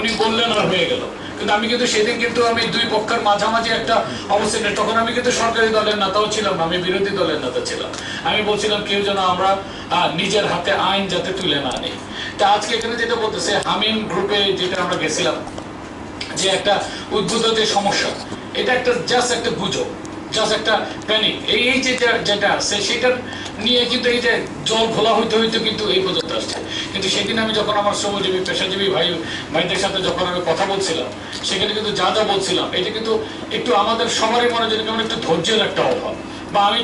উনি বললেন আর হয়ে গেল। কিন্তু আমি কিন্তু সেদিন কিন্তু আমি দুই পক্ষের মাঝামাঝি একটা অবস্থানে, তখন আমি কিন্তু সরকারি দলের নেতাও ছিলাম না, আমি বিরোধী দলের নেতা ছিলাম। আমি বলছিলাম কেউ যেন আমরা নিজের হাতে আইন যাতে তুলে না নেই। তা আজকে এখানে যেটা বলতেছে হামিম গ্রুপে যেটা আমরা গেছিলাম, যে একটা উদ্ভূত যে সমস্যা, এটা একটা জাস্ট একটা গুজব, জাস্ট একটা প্যানিক, এই যেটা আছে সেটার নিয়ে কিন্তু এই যে জল ঘোলা হইতে হইতে কিন্তু এই পর্যন্ত আসছে। কিন্তু সেদিন আমি যখন আমার শ্রমজীবী পেশাজীবী ভাইদের সাথে যখন আমি কথা বলছিলাম, সেখানে কিন্তু যা যা বলছিলাম, এটা কিন্তু একটু আমাদের সবারই মনে হয় কেমন একটু ধৈর্যের একটা অভাব। বা আমি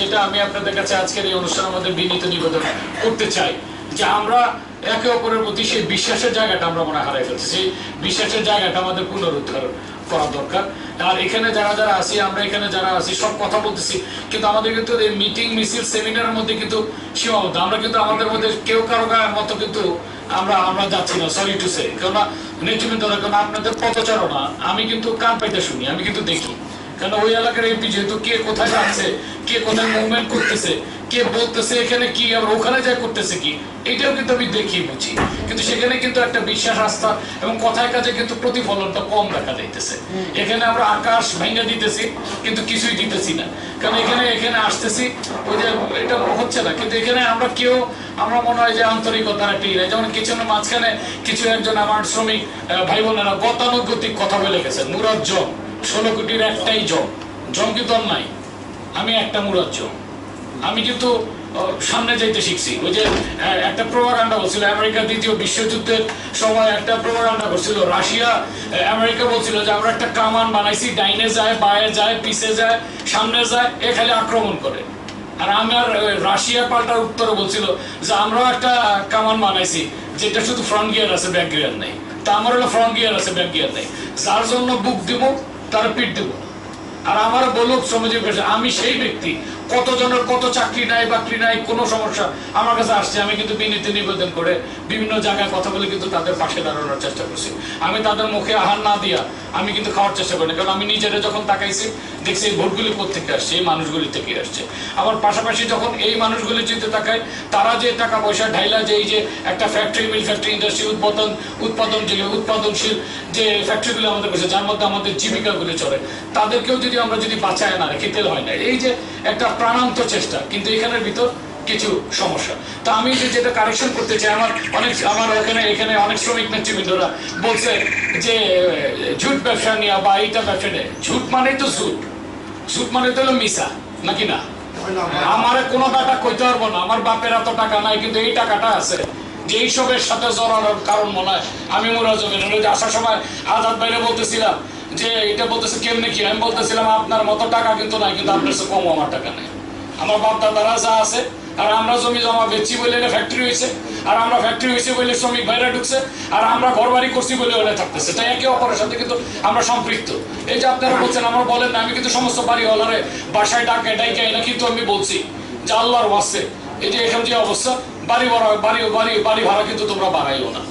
যেটা আমি আপনাদের কাছে আজকের এই অনুষ্ঠানে আমাদের বিনীত নিবেদন করতে চাই, যে আমরা একে অপরের প্রতি সেই বিশ্বাসের জায়গাটা আমরা মনে হারাই ফেলছি। সেই বিশ্বাসের জায়গাটা আমাদের পুনরুদ্ধার করা দরকার। আর এখানে যারা আছি, আমরা এখানে যারা আছি সব কথা বলতেছি, কিন্তু আমাদের কিন্তু এই মিটিং মিছিল সেমিনারের মধ্যে কিন্তু সীমাবদ্ধ। আমরা কিন্তু আমাদের মধ্যে কেউ কারো মতো কিন্তু আমরা যাচ্ছি না, সরি টু সে। কেননা নেতৃবৃন্দ, কেন আপনাদের পদচারণা আমি কিন্তু কান পাইতে শুনি, আমি কিন্তু দেখি। কারণ ওই এলাকার এমপি যেহেতু কে কোথায় যাচ্ছে, কে কোথায় মুভমেন্ট করতেছে, কে বলতেছে এখানে কি, আবার ওখানে যা করতেছে কি, এটাও কিন্তু আমি দেখি বুঝি। কিন্তু সেখানে কিন্তু একটা বিশ্বাস, আস্থা এবং কথায় কাজে কিন্তু প্রতিফলনটা কম দেখা যাইতেছে। এখানে আমরা আকাশ ভেঙে দিতেছি কিন্তু কিছুই দিতেছি না। কারণ এখানে আসতেছি, ওই যে এটা হচ্ছে না। কিন্তু এখানে আমরা মনে হয় যে আন্তরিকতার একটা ইয়ে, যেমন কিছুক্ষণের মাঝখানে কিছু একজন আমার শ্রমিক ভাই বোনেরা গতানুগতিক কথা বলে গেছেন। মুরাদ জং, 16 কোটির একটাই জং কিন্তু নাই, আমি একটা মুরাদ জং। আমি কিন্তু সামনে যাইতে শিখছি। ওই যে একটা প্রোপাগান্ডা বলছিল আমেরিকা দ্বিতীয় বিশ্বযুদ্ধের সময়, একটা প্রোপাগান্ডা করছিল রাশিয়া আমেরিকা বলছিল যে আমরা একটা কামান বানাইছি, ডাইনে যায়, বায়ে যায়, পিছে যায়, সামনে যায়, এ খালি আক্রমণ করে। আর আমার রাশিয়া পাল্টার উত্তরে বলছিল যে আমরাও একটা কামান বানাইছি, যেটা শুধু ফ্রন্ট গিয়ার আছে, ব্যাক গিয়ার নেই। তা আমার হলো ফ্রন্ট গিয়ার আছে, ব্যাক গিয়ার নেই। যার জন্য বুক দিব তার পিঠ দেবো। আর আমার বলুক সমাজের পেশা, আমি সেই ব্যক্তি, কতজনের কত চাকরি নাই বাকরি নাই, কোনো সমস্যা আমার কাছে আসছে, আমি কিন্তু বিনীত নিবেদন করে বিভিন্ন জায়গায় কথা বলে কিন্তু তাদের পাশে দাঁড়ানোর চেষ্টা করছি। আমি তাদের মুখে আহার না দিয়া আমি কিন্তু খাওয়ার চেষ্টা করি না। কারণ আমি নিজেরা যখন তাকাইছি, দেখছি এই ভোটগুলি কোথেকে আসছে, এই মানুষগুলি থেকে আসছে। আমার পাশাপাশি যখন এই মানুষগুলি যদি তাকায়, তারা যে টাকা পয়সা ঢাইলা যে এই যে একটা ফ্যাক্টরি, মিল ফ্যাক্টরি, ইন্ডাস্ট্রি, উৎপাদনশীল যে ফ্যাক্টরিগুলো আমাদের করছে, যার মধ্যে আমাদের জীবিকাগুলি চলে, তাদেরকেও যদি আমরা বাঁচায় না রেখে তেল হয় না। এই যে একটা প্রাণান্ত চেষ্টা, কিন্তু এখানের ভিতর কিছু সমস্যা। তা আমি যেটা কারেকশন করতে চাই, আমার এখানে অনেক শ্রমিক নেতৃবৃন্দরা বলছে যে ঝুট ব্যবসা নিয়ে বা এইটা ব্যবসা নেই। ঝুট মানে তো ঝুট মানে তো হলো মিশা, নাকি না? আমার কোনো টাকা কইতে পারবো না, আমার বাপের এত টাকা নাই, কিন্তু এই টাকাটা আছে, যে এইসবের সাথে জড়ানোর কারণ মনে হয় আমি মুরাজমের আসার সময় আজাদ বাইরে বলতেছিলাম যে এটা বলতেছে কেমনে কি, আমি বলতেছিলাম আপনার মতো টাকা কিন্তু নাই, কিন্তু আপনার কাছে কম আমার টাকা নেই। আমার বাপ দাদারা যা আছে, আর আমরা জমি জমা বেচছি বলে ফ্যাক্টরি হয়েছে, আর আমরা ফ্যাক্টরি হয়েছে বলে শ্রমিক ভাইরা ঢুকছে, আর আমরা ঘর বাড়ি করছি বলে ওরা থাকতেছে। তাই একে অপরের সাথে কিন্তু আমরা সম্পৃক্ত। এই যে আপনারা বলছেন, আমার বলেন না, আমি কিন্তু সমস্ত বাড়িওয়ালারে বাসায় ডাকে না, কিন্তু আমি বলছি যে আল্লাহর ওয়াস্তে এই যে এখন যে অবস্থা, বাড়ি ভাড়া কিন্তু তোমরা বাড়াইও না,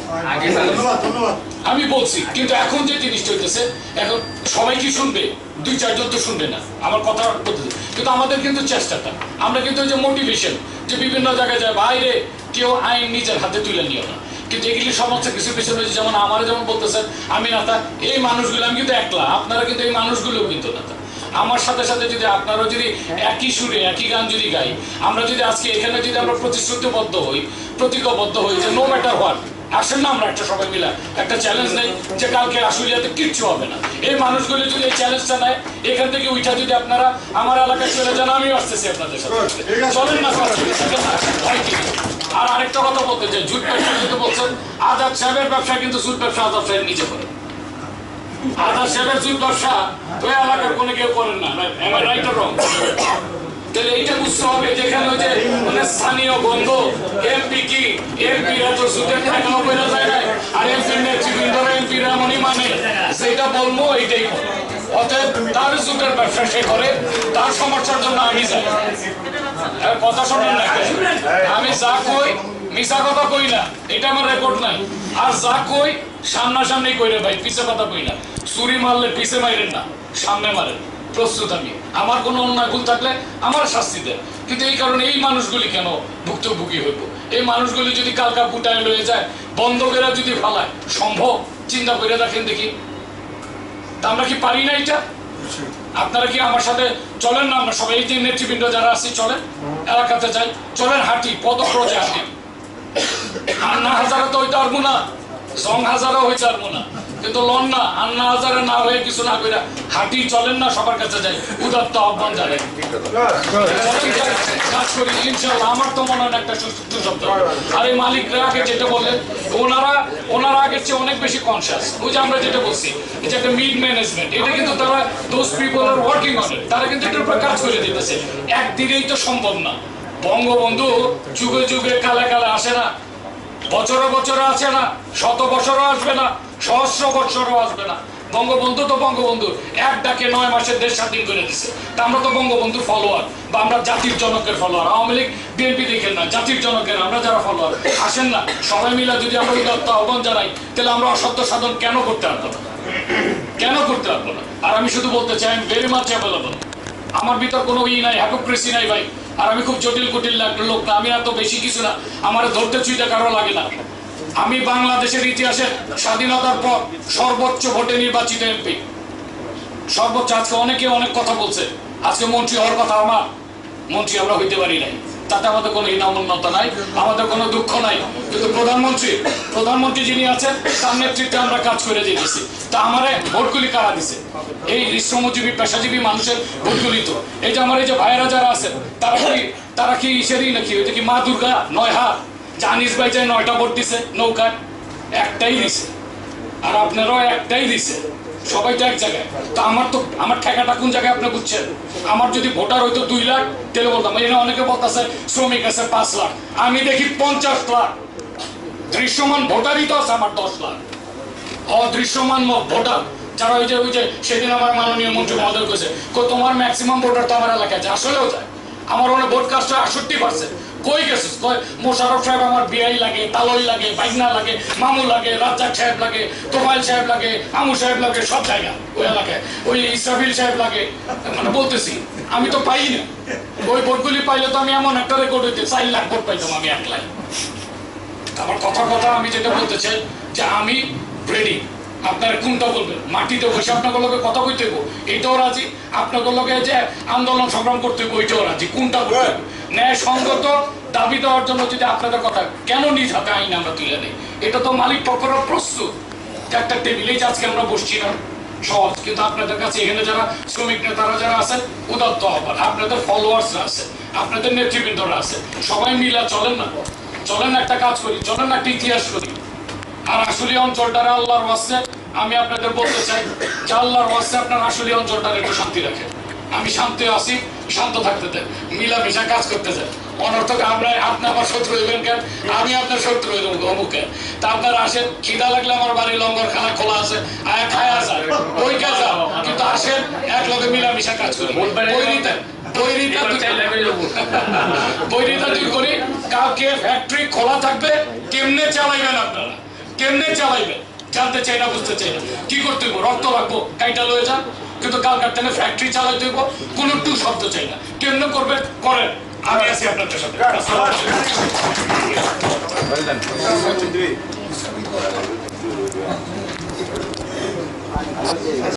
আমি বলছি। কিন্তু এখন যে জিনিসটা হইতেছে, এখন সবাই কি শুনবে? 2-4 জন তো শুনবে না আমার কথা বলতে। কিন্তু আমাদের কিন্তু চেষ্টাটা, আমরা কিন্তু যে মোটিভেশন, যে বিভিন্ন জায়গায় যায়, বাইরে কেউ আইন নিজের হাতে তুলে নিও না। কিন্তু এগুলি সমস্যা কিছু কিছু রয়েছে, যেমন আমার যেমন বলতেছেন আমি নেতা, এই মানুষগুলো আমি কিন্তু একলা, আপনারা কিন্তু এই মানুষগুলো কিন্তু নেতা। আমার সাথে সাথে যদি আপনারা যদি একই সুরে একই গান যদি গাই, আমরা যদি আজকে এখানে যদি আমরা প্রতিশ্রুতিবদ্ধ হই, প্রতিজ্ঞাবদ্ধ হই যে নো ম্যাটার হোয়াট, আসেন না আমরা একটা সবাই মিলে একটা চ্যালেঞ্জ নেই যে কালকে আশুলিয়াতে কিচ্ছু হবে না। এই মানুষগুলি যদি এই চ্যালেঞ্জটা নেয়, এখান থেকে উঠা যদি আপনারা আমার এলাকায় চলে যান, আমিও আসতেছি আপনাদের সাথে, চলেন না? আর আরেকটা কথা বলতে চাই, জুট ব্যবসা কিন্তু বলছেন, আজাদ সাহেবের ব্যবসা কিন্তু জুট ব্যবসা আজাদ সাহেব নিজে করে। আজাদ সাহেবের জুট ব্যবসা ওই এলাকার কোনো কেউ করেন না, রাইট অর রং? তাহলে এইটা বুঝতে হবে, যেখানে ওই যে স্থানীয় বন্ধ এমপি কি, এমপিরা তো জুটের টাকাও বেরো যায় না, আর এমপির নেতৃবৃন্দরা এমপিরা এমনই মানে যেটা বলবো এইটাই করে। অতএব তার জুটের ব্যবসা সে করে, তার সমস্যার জন্য আমি যাই। কথা শোনেন না, আমি যা কই মিশা কথা কই না, এটা আমার রেকর্ড নাই। আর যা কই সামনাসামনি কই রে ভাই, পিছে কথা কই না। ছুরি মারলে পিছে মারেন না, সামনে মারেন, প্রস্তুত আমি। আমার কোনো অন্যায় ভুল থাকলে আমার শাস্তি দেয়। কিন্তু এই কারণে এই মানুষগুলি কেন ভুক্তভোগী হইব? এই মানুষগুলি যদি কালকা পুটায় লয়ে যায়, বন্ধকেরা যদি ফালায়, সম্ভব? চিন্তা করে দেখেন দেখি, তা আমরা কি পারি না এটা? আপনারা কি আমার সাথে চলেন না? আমরা সবাই যে নেতৃবৃন্দ যারা আছি চলেন, এলাকাতে যাই, চলেন হাঁটি, পদক্রজে হাঁটি। আন্না হাজারা তো ওইটা পারবো না, জং হাজারা হইতে পারবো না, কিন্তু লন না আন্না হাজারা না হয়ে কিছু না করে হাঁটি, চলেন না সবার কাছে যাই, উদাত্ত আহ্বান জানাই, কাজ করি ইনশাল্লাহ। আমার তো মনে হয় একটা সুশব্দ। আর এই মালিকরা আগে যেটা বললেন, ওনারা আগের চেয়ে অনেক বেশি কনসিয়াস। ওই যে আমরা যেটা বলছি, এটা একটা মিড ম্যানেজমেন্ট, এটা কিন্তু তারা those people are working on it, তারা কিন্তু এটার উপর কাজ করে দিতেছে। একদিনেই তো সম্ভব না। বঙ্গবন্ধু যুগে যুগে কালে কালে আসে না, বছরে বছরে আসে না, শত বছরও আসবে না, সহস্র বছরও আসবে না। বঙ্গবন্ধু তো বঙ্গবন্ধু, এক ডাকে 9 মাসের দেশ স্বাধীন করে দিচ্ছে। তা আমরা তো বঙ্গবন্ধুর ফলোয়ার, বা আমরা জাতির জনকের ফলোয়ার। আওয়ামী লীগ বিএনপি দেখেন না, জাতির জনকের আমরা যারা ফলোয়ার, আসেন না সবাই মিলে যদি আমরা উদাত্ত আহ্বান জানাই, তাহলে আমরা অসত্য সাধন কেন করতে পারবো না? কেন করতে পারবো না? আর আমি শুধু বলতে চাই, আমি ভেরি মাচ অ্যাভেলেবল। আমার ভিতর কোনো নাই, হ্যাপোক্রেসি নাই ভাই। আর আমি খুব জটিল কুটিল লোক না, আমি এত বেশি কিছু না, আমার ধরতে চুইতে কারো লাগে না। আমি বাংলাদেশের ইতিহাসে স্বাধীনতার পর সর্বোচ্চ ভোটে নির্বাচিত এমপি, সর্বোচ্চ। আজকে অনেকে অনেক কথা বলছে, আজকে মন্ত্রী হওয়ার কথা আমার, মন্ত্রী আমরা হইতে পারি নাই, তাতে আমাদের কোনো হীনমন্যতা নাই, আমাদের কোনো দুঃখ নাই। কিন্তু প্রধানমন্ত্রী যিনি আছেন, তার নেতৃত্বে আমরা কাজ করে দিয়েছি। তা আমারে ভোটগুলি কারা দিছে? এই শ্রমজীবী পেশাজীবী মানুষের ভোটগুলি তো। এই যে আমার এই যে ভাইয়েরা যারা আছেন, তারা কি ঈশ্বরই নাকি? ওই যে কি মা দুর্গা 9 হাত, জানিস ভাই যে 9টা ভোট দিছে নৌকায়, একটাই দিছে। আর আপনারাও একটাই দিছে, সবাই তো এক জায়গায়। তো আমার ঠেকাটা কোন জায়গায় আপনি বুঝছেন? আমার যদি ভোটার হইতো 2 লাখ, তাহলে বলতাম। এখানে অনেকে বলতেছে শ্রমিক আছে 5 লাখ, আমি দেখি 50 লাখ। দৃশ্যমান ভোটারই তো আছে আমার 10 লাখ। অদৃশ্যমান ভোটার যারা ওই যে সেদিন আমার মাননীয় মন্ত্রী মহোদয় কইছে, তোমার ম্যাক্সিমাম ভোটার তো আমার এলাকায় আছে, আসলেও যায়। আমার ওখানে ভোট কাস্ট 68%। কই গেছিস? মোশাররফ সাহেব আমার বিআই লাগে, তালই লাগে, বাইগনা লাগে, মামু লাগে, রাজ্জাক সাহেব লাগে, তোফাইল সাহেব লাগে, আমু সাহেব লাগে, সব জায়গা ওই এলাকায়। ওই ইসরাফিল সাহেব লাগে, মানে বলতেছি আমি তো পাই না। ওই ভোটগুলি পাইলে তো আমি এমন একটা রেকর্ড হইতে 4 লাখ ভোট পাইতাম আমি একলাই। আমার কথা আমি যেটা বলতে চাই যে আমি রেডি। আপনারা কোনটা বলবেন? মাটিতে বসে আপনাদের লোকে কথা কইতে হইব, এটাও রাজি। আপনাদের লোকে যে আন্দোলন সংগ্রাম করতে হইব, ওইটাও রাজি। কোনটা করতে হইব? ন্যায় সঙ্গত দাবি দেওয়ার জন্য যদি আপনাদের কথা কেন নিজ হাতে আইন আমরা তুলে নেই? এটা তো মালিক পক্ষরা প্রস্তুত। একটা টেবিলেই আজকে আমরা বসছি না, সহজ। কিন্তু আপনাদের কাছে এখানে যারা শ্রমিক নেতারা যারা আছেন, উদাত্ত আহ্বান, আপনাদের ফলোয়ার্সরা আছে, আপনাদের নেতৃবৃন্দরা আছে, সবাই মিলে চলেন না, একটা কাজ করি, চলেন একটা ইতিহাস করি। আর আসলে অঞ্চলটারে আল্লাহর ওয়াস্তে আমি আপনাদের বলতে চাই যে আল্লাহর ওয়াস্তে আপনার আসলে অঞ্চলটারে একটু শান্তি রাখেন। আমি শান্তি আছি, শান্ত থাকতে দেন, মিলামিশা কাজ করতে চাই। অনর্থক আপনি আমার শত্রু হইবেন কেন? আমি আপনার শত্রু হইব অমুকে? তা আপনারা আসেন, খিদা লাগলে আমার বাড়ি লঙ্গরখানা খোলা আছে, আয়া খায় আসেন, ওই কাজ কিন্তু আসেন, এক লগে মিলামিশা কাজ করি। বৈরিতা দুই করি। কালকে ফ্যাক্টরি খোলা থাকবে, কেমনে চালাইবেন আপনারা? কেমনে চালাইবেন জানতে চাই না, বুঝতে চাই না। কি করতে হইব? রক্ত রাখবো, কাইটা লয়ে যান। কিন্তু কালকার থেকে ফ্যাক্টরি চালাইতে হইব, কোনো টু শব্দ চাই না। কেমনে করবেন করেন, আমি আছি আপনাদের সাথে।